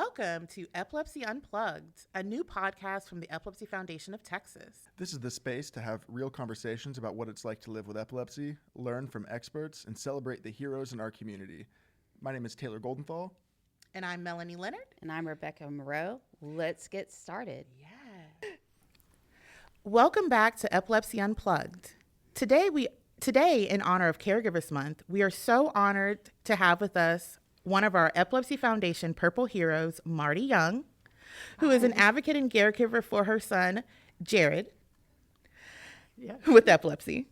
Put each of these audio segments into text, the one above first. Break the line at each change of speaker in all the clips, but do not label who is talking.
Welcome to Epilepsy Unplugged, a new podcast from the Epilepsy Foundation of Texas.
This is the space to have real conversations about what it's like to live with epilepsy, learn from experts, and celebrate the heroes in our community. My name is Taylor Goldenthal.
And I'm Melanie Leonard.
And I'm Rebecca Moreau. Let's get started.
Yeah. Welcome back to Epilepsy Unplugged. Today, in honor of Caregivers Month, we are so honored to have with us one of our Epilepsy Foundation Purple Heroes, Marti Young, who is an advocate and caregiver for her son, Gerrad, with epilepsy.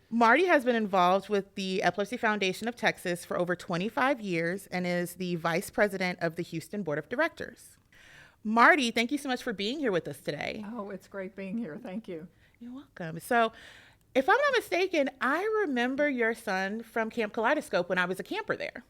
Marti has been involved with the Epilepsy Foundation of Texas for over 25 years and is the vice president of the Houston Board of Directors. Marti, thank you so much for being here with us today.
Oh, it's great being here. Thank you.
You're welcome. So, if I'm not mistaken, I remember your son from Camp Kaleidoscope when I was a camper there.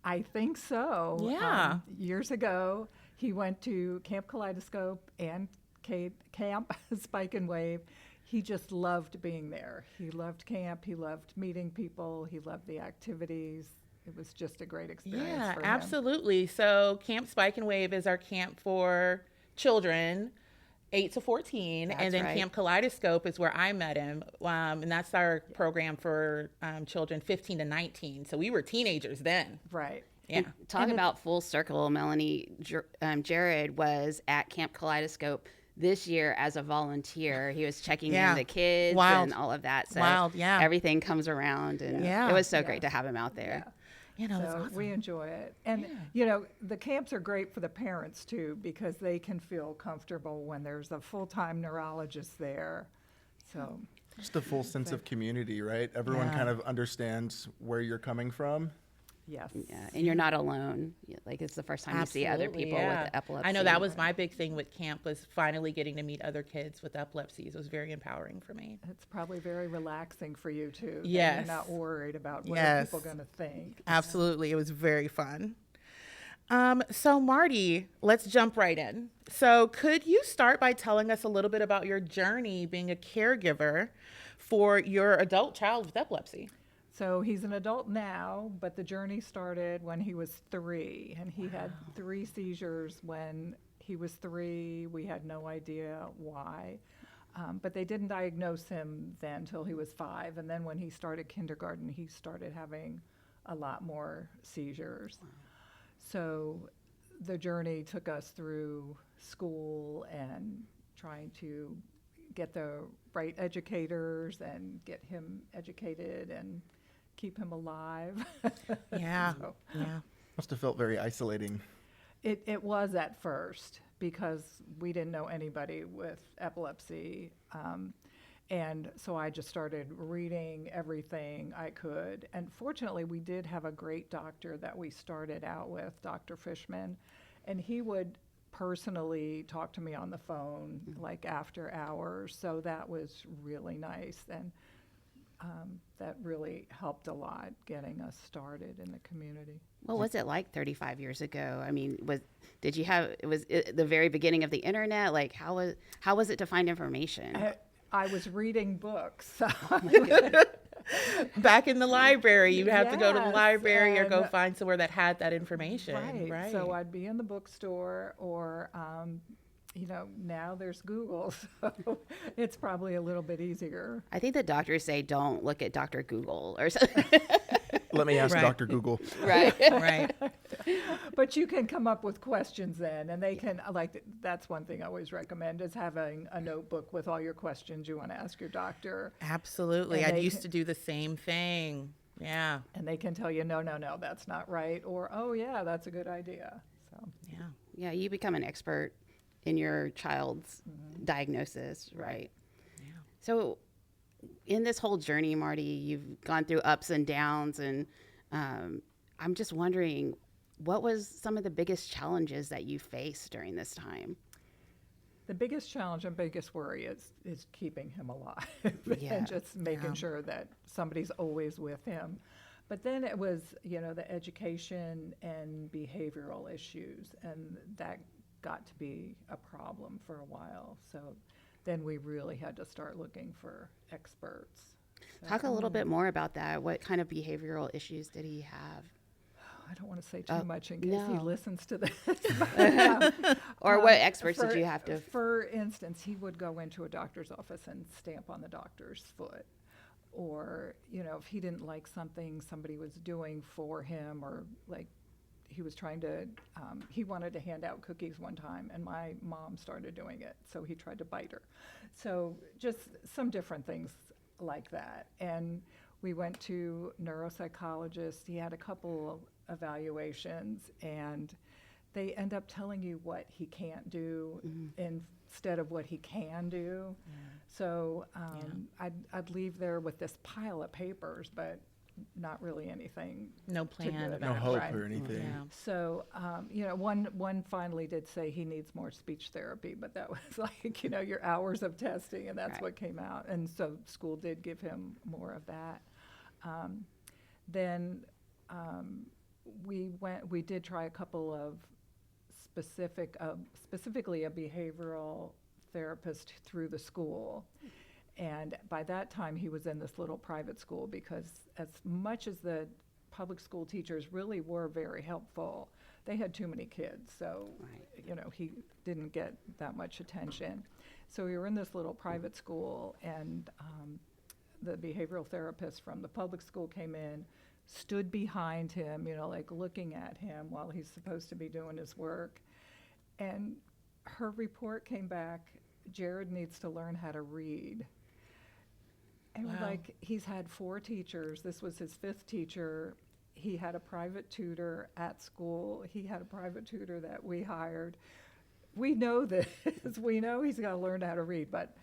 I think so.
Yeah.
Years ago, he went to Camp Kaleidoscope and Camp Spike and Wave. He just loved being there. He loved camp. He loved meeting people. He loved the activities. It was just a great experience for him.
Yeah, absolutely. So Camp Spike and Wave is our camp for children 8 to 14.
That's
and then
right.
Camp Kaleidoscope is where I met him. And that's our program for children 15 to 19. So we were teenagers then.
Right.
Yeah.
Talk about full circle, Melanie. Gerrad was at Camp Kaleidoscope this year as a volunteer. He was checking in the kids and all of that. So everything comes around, and it was so great to have him out there.
Yeah.
You know,
So
awesome.
we enjoy it. And, you know, the camps are great for the parents, too, because they can feel comfortable when there's a full-time neurologist there. So
Just a full sense of community, right? Everyone kind of understands where you're coming from.
yes.
Yeah, and you're not alone. Like, it's the first time you see other people with epilepsy.
I know that was my big thing with camp, was finally getting to meet other kids with epilepsies. It was very empowering for me.
It's probably very relaxing for you, too. that
Yes.
You're not worried about what are people going to think.
Absolutely. It was very fun. So Marti, let's jump right in. So could you start by telling us a little bit about your journey being a caregiver for your adult child with epilepsy?
So he's an adult now, but the journey started when he was 3, and he had 3 seizures when he was 3. We had no idea why, but they didn't diagnose him then until he was 5, and then when he started kindergarten, he started having a lot more seizures. Wow. So the journey took us through school and trying to get the right educators and get him educated and keep him alive.
Yeah.
So
Must have felt very isolating.
it was at first because we didn't know anybody with epilepsy. And so I just started reading everything I could. And fortunately, we did have a great doctor that we started out with, Dr. Fishman. And he would personally talk to me on the phone, like after hours. So that was really nice. And that really helped a lot getting us started in the community.
What was it like 35 years ago? I mean, was it the very beginning of the internet? Like, how was it to find information?
I was reading books.
Back in the library, you'd have to go to the
Yes,
library or go
and-
find somewhere that had that information.
Right. So I'd be in the bookstore or, now there's Google, so it's probably a little bit easier.
I think the doctors say don't look at Dr. Google or something.
Let me ask
Right.
Dr. Google.
Right.
Right.
But you can come up with questions then, and they can, that's one thing I always recommend is having a notebook with all your questions you want to ask your doctor.
Absolutely.
And
I
they
used
can-
to do the same thing. Yeah.
And they can tell you, no, that's not right, or, oh, yeah, that's a good idea. So,
Yeah.
Yeah, you become an expert in your child's diagnosis, right?
Yeah.
So in this whole journey, Marti, you've gone through ups and downs, and I'm just wondering, what was some of the biggest challenges that you faced during this time?
the biggest challenge and biggest worry is keeping him alive
Yeah.
and just making sure that somebody's always with him. But then it was, the education and behavioral issues, and that got to be a problem for a while. So then we really had to start looking for experts. So,
Talk a little bit more about that. What kind of behavioral issues did he have?
I don't want to say too much in case he listens to this.
Or what experts did you have to?
For instance, he would go into a doctor's office and stamp on the doctor's foot. Or, if he didn't like something somebody was doing for him, or like he was trying to, he wanted to hand out cookies one time, and my mom started doing it, so he tried to bite her. So just some different things like that. And we went to neuropsychologist. He had a couple of evaluations, and they end up telling you what he can't do instead of what he can do. Yeah. So I'd leave there with this pile of papers, but not really anything.
No plan.
No hope or anything. Yeah.
So, one finally did say he needs more speech therapy, but that was like, your hours of testing, and that's what came out. And so school did give him more of that. Then we did try a couple of specifically a behavioral therapist through the school. And by that time, he was in this little private school, because as much as the public school teachers really were very helpful, they had too many kids. So, he didn't get that much attention. So we were in this little private school, and the behavioral therapist from the public school came in, stood behind him, like looking at him while he's supposed to be doing his work. And her report came back, Gerrad needs to learn how to read. And we're like, he's had 4 teachers. This was his 5th teacher. He had a private tutor at school. He had a private tutor that we hired. We know this. We know he's got to learn how to read, but,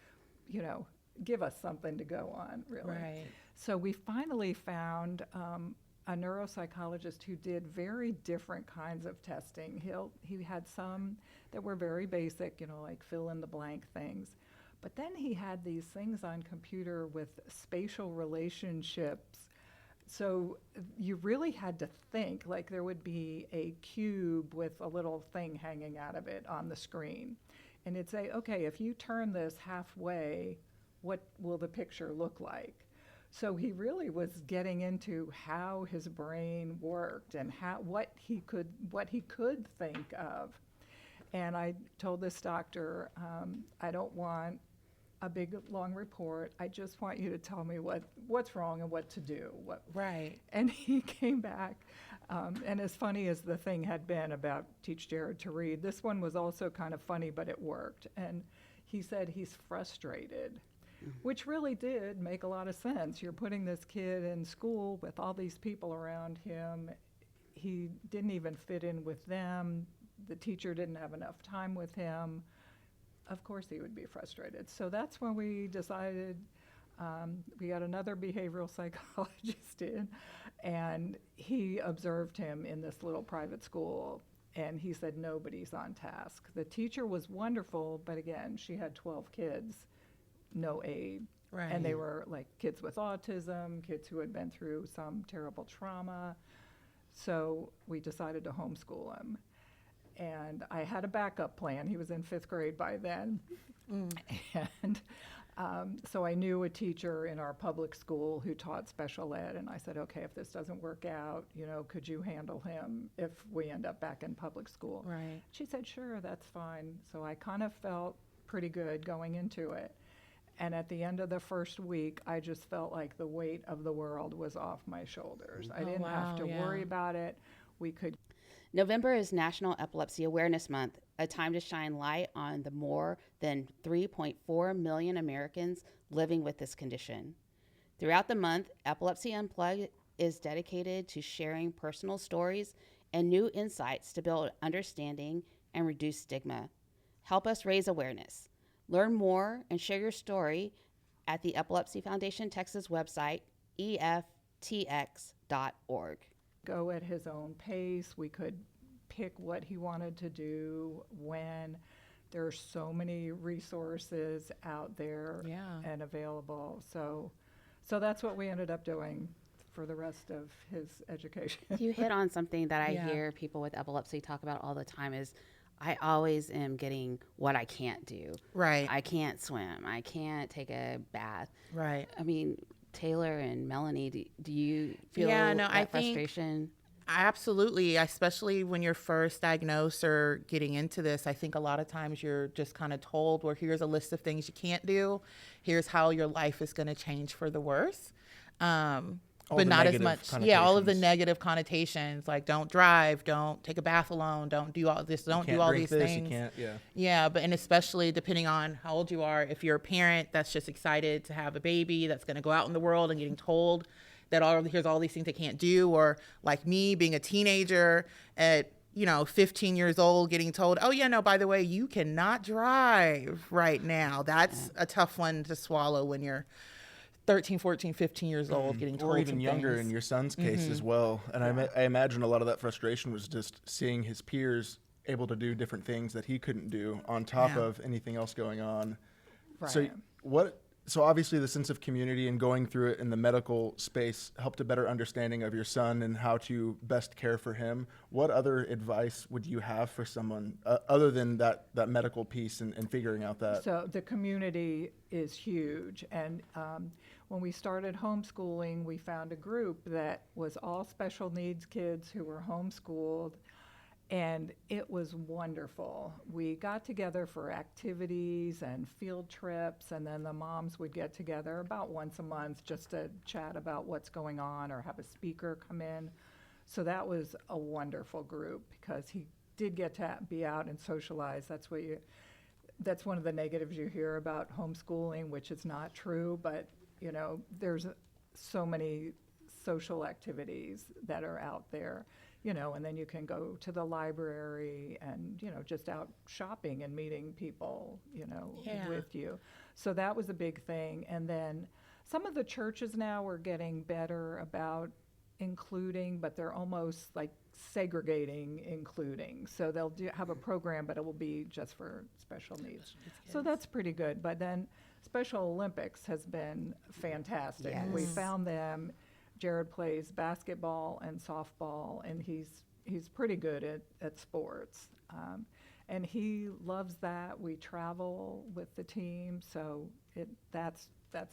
give us something to go on, really.
Right.
So we finally found a neuropsychologist who did very different kinds of testing. He had some that were very basic, like fill in the blank things. But then he had these things on computer with spatial relationships. So you really had to think, like there would be a cube with a little thing hanging out of it on the screen. And it'd say, okay, if you turn this halfway, what will the picture look like? So he really was getting into how his brain worked and what he could think of. And I told this doctor, I don't want a big long report. I just want you to tell me what's wrong and what to do.
Right.
And he came back, and as funny as the thing had been about teach Gerrad to read, this one was also kind of funny, but it worked. And he said he's frustrated, which really did make a lot of sense. You're putting this kid in school with all these people around him. He didn't even fit in with them. The teacher didn't have enough time with him. Of course he would be frustrated. So that's when we decided, we got another behavioral psychologist in, and he observed him in this little private school, and he said nobody's on task. The teacher was wonderful, but again, she had 12 kids, no aid.
Right.
And they were like kids with autism, kids who had been through some terrible trauma. So we decided to homeschool him. And I had a backup plan. He was in 5th grade by then. And so I knew a teacher in our public school who taught special ed. And I said, okay, if this doesn't work out, could you handle him if we end up back in public school?
Right.
She said, sure, that's fine. So I kind of felt pretty good going into it. And at the end of the first week, I just felt like the weight of the world was off my shoulders. I didn't have to worry about it. We could.
November is National Epilepsy Awareness Month, a time to shine light on the more than 3.4 million Americans living with this condition. Throughout the month, Epilepsy Unplugged is dedicated to sharing personal stories and new insights to build understanding and reduce stigma. Help us raise awareness. Learn more and share your story at the Epilepsy Foundation Texas website, eftx.org.
Go at his own pace. We could pick what he wanted to do when. There are so many resources out there and available. So that's what we ended up doing for the rest of his education.
You hit on something that I hear people with epilepsy talk about all the time is I always am getting what I can't do.
Right.
I can't swim. I can't take a bath.
Right.
I mean, Taylor and Melanie, do you feel that frustration?
Absolutely, especially when you're first diagnosed or getting into this. I think a lot of times you're just kind of told, well, here's a list of things you can't do. Here's how your life is going to change for the worse. But not as much. Yeah, all of the negative connotations, like don't drive, don't take a bath alone, don't do all this, don't do all these things.
You can't,
yeah, but and especially depending on how old you are, if you're a parent that's just excited to have a baby that's going to go out in the world and getting told that here's all these things they can't do, or like me being a teenager at 15 years old getting told, oh yeah, no, by the way, you cannot drive right now. That's a tough one to swallow when you're 13, 14, 15 years old getting told,
or even younger
things.
In your son's case as well. And I imagine a lot of that frustration was just seeing his peers able to do different things that he couldn't do on top of anything else going on.
Right.
So obviously the sense of community and going through it in the medical space helped a better understanding of your son and how to best care for him. What other advice would you have for someone other than that medical piece and figuring out that?
So the community is huge. And when we started homeschooling, we found a group that was all special needs kids who were homeschooled. And it was wonderful. We got together for activities and field trips, and then the moms would get together about once a month just to chat about what's going on or have a speaker come in. So that was a wonderful group because he did get to be out and socialize. That's one of the negatives you hear about homeschooling, which is not true, but there's so many social activities that are out there. And then you can go to the library and, just out shopping and meeting people, with you. So that was a big thing. And then some of the churches now are getting better about including, but they're almost like segregating including. So they'll have a program, but it will be just for special needs. So that's pretty good. But then Special Olympics has been fantastic.
Yes.
We found them. Gerrad plays basketball and softball, and he's pretty good at sports. And he loves that. We travel with the team, so that's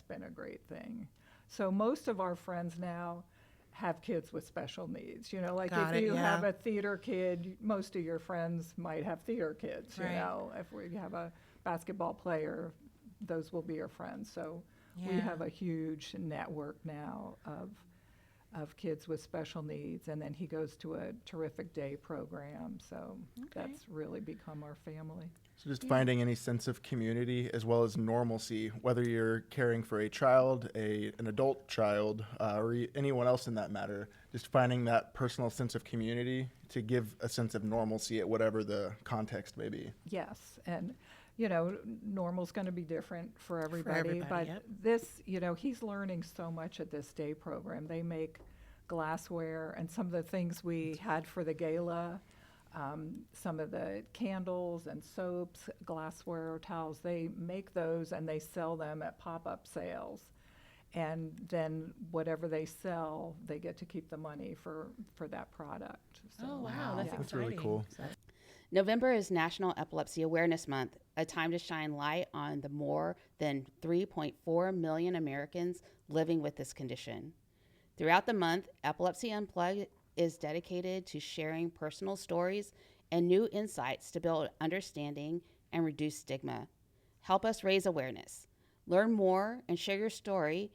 been a great thing. So most of our friends now have kids with special needs. If you have a theater kid, most of your friends might have theater kids.
Right.
If we have a basketball player, those will be your friends. So we have a huge network now of kids with special needs, and then he goes to a terrific day program, so that's really become our family.
So just finding any sense of community as well as normalcy, whether you're caring for a child, an adult child, or anyone else in that matter, just finding that personal sense of community to give a sense of normalcy at whatever the context may be.
Yes, and normal's going to be different for everybody, but
yep.
this, he's learning so much at this day program. They make glassware, and some of the things we had for the gala, some of the candles and soaps, glassware, towels, they make those and they sell them at pop-up sales. And then whatever they sell, they get to keep the money for that product. So,
oh, wow, that's exciting.
That's really cool.
November is National Epilepsy Awareness Month, a time to shine light on the more than 3.4 million Americans living with this condition. Throughout the month, Epilepsy Unplugged is dedicated to sharing personal stories and new insights to build understanding and reduce stigma. Help us raise awareness. Learn more and share your story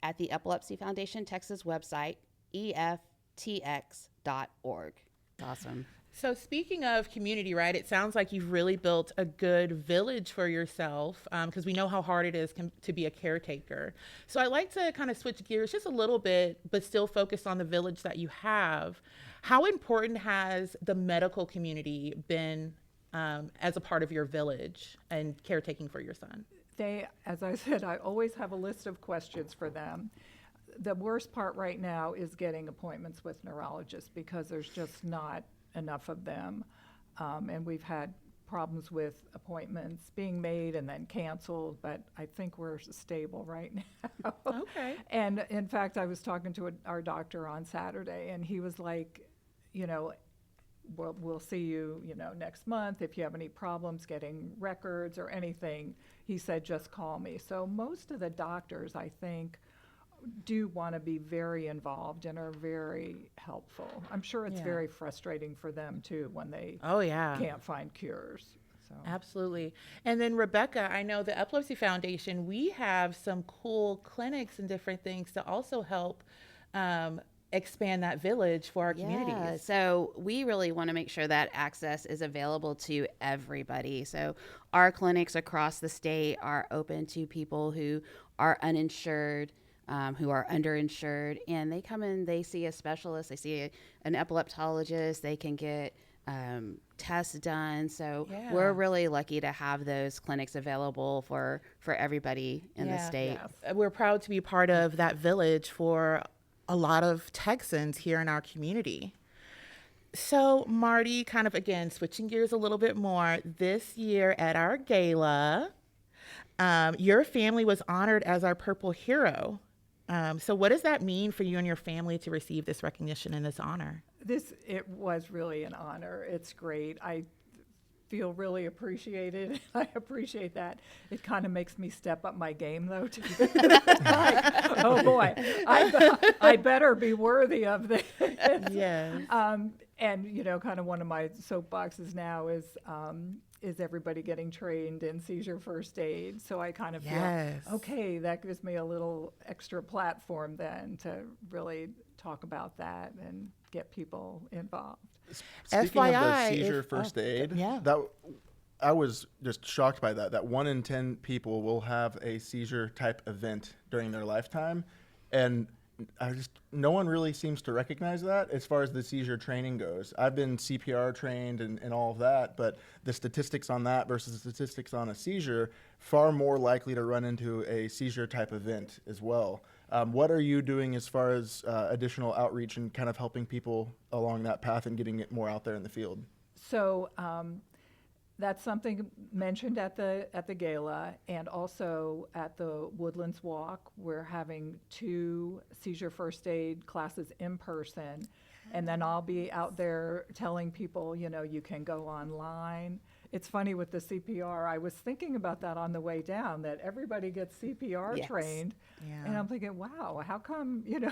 at the Epilepsy Foundation Texas website, eftx.org. Awesome.
So speaking of community, right, it sounds like you've really built a good village for yourself because we know how hard it is to be a caretaker. So I'd like to kind of switch gears just a little bit, but still focus on the village that you have. How important has the medical community been as a part of your village and caretaking for your son?
They, as I said, I always have a list of questions for them. The worst part right now is getting appointments with neurologists because there's just not enough of them, and we've had problems with appointments being made and then canceled, but I think we're stable right now.
Okay.
And in fact, I was talking to our doctor on Saturday, and he was like, we'll see you, next month. If you have any problems getting records or anything, he said, just call me. So most of the doctors, I think, do want to be very involved and are very helpful. I'm sure it's very frustrating for them too when they can't find cures. So.
Absolutely. And then Rebecca, I know the Epilepsy Foundation, we have some cool clinics and different things to also help expand that village for our communities.
So we really want to make sure that access is available to everybody. So our clinics across the state are open to people who are uninsured, who are underinsured, and they come in, they see a specialist, they see an epileptologist, they can get tests done. So we're really lucky to have those clinics available for everybody in the state.
Yes. We're proud to be part of that village for a lot of Texans here in our community. So Marti, kind of again, switching gears a little bit more, this year at our gala, your family was honored as our Purple Hero. So what does that mean for you and your family to receive this recognition and this honor?
It was really an honor. It's great. I feel really appreciated. I appreciate that. It kind of makes me step up my game, though. Like, oh boy, I better be worthy of this.
Yes.
And you know, kind of one of my soapboxes now is everybody getting trained in seizure first aid? So I kind of feel, okay, that gives me a little extra platform then to really talk about that and get people involved.
Speaking
FYI,
of the seizure first aid, I was just shocked by that 1 in 10 people will have a seizure type event during their lifetime. And no one really seems to recognize that as far as the seizure training goes. I've been CPR trained and all of that, but the statistics on that versus the statistics on a seizure, far more likely to run into a seizure type event as well. What are you doing as far as additional outreach and kind of helping people along that path and getting it more out there in the field?
So that's something mentioned at the gala, and also at the Woodlands Walk. We're having 2 seizure first aid classes in person, and then I'll be out there telling people, you know, you can go online. It's funny with the CPR. I was thinking about that on the way down, that everybody gets CPR trained. Yeah. And I'm thinking, wow, how come, you know,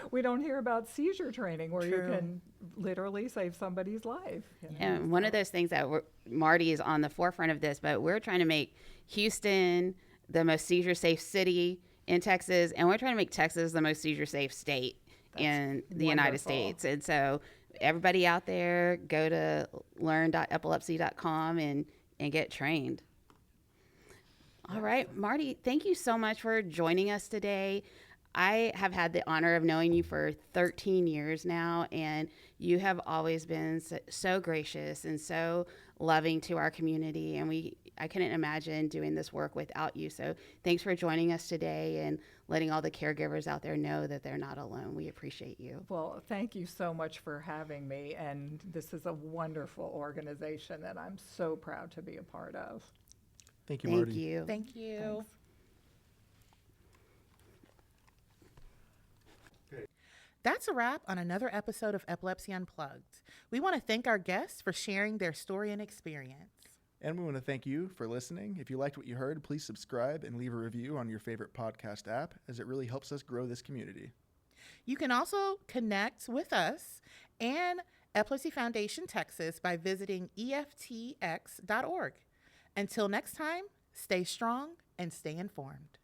we don't hear about seizure training where you can literally save somebody's life. You know?
And one of those things that Marti is on the forefront of this, but we're trying to make Houston the most seizure safe city in Texas, and we're trying to make Texas the most seizure safe state in the United States. And so everybody out there, go to learn.epilepsy.com and get trained. All right, Marti, thank you so much for joining us today. I have had the honor of knowing you for 13 years now, and you have always been so gracious and so loving to our community, and I couldn't imagine doing this work without you. So thanks for joining us today and letting all the caregivers out there know that they're not alone. We appreciate you.
Well, thank you so much for having me, and this is a wonderful organization that I'm so proud to be a part of.
Thank you, Marti.
Thank you.
Thank you.
Thanks.
That's a wrap on another episode of Epilepsy Unplugged. We want to thank our guests for sharing their story and experience.
And we want to thank you for listening. If you liked what you heard, please subscribe and leave a review on your favorite podcast app, as it really helps us grow this community.
You can also connect with us and Epilepsy Foundation Texas by visiting EFTX.org. Until next time, stay strong and stay informed.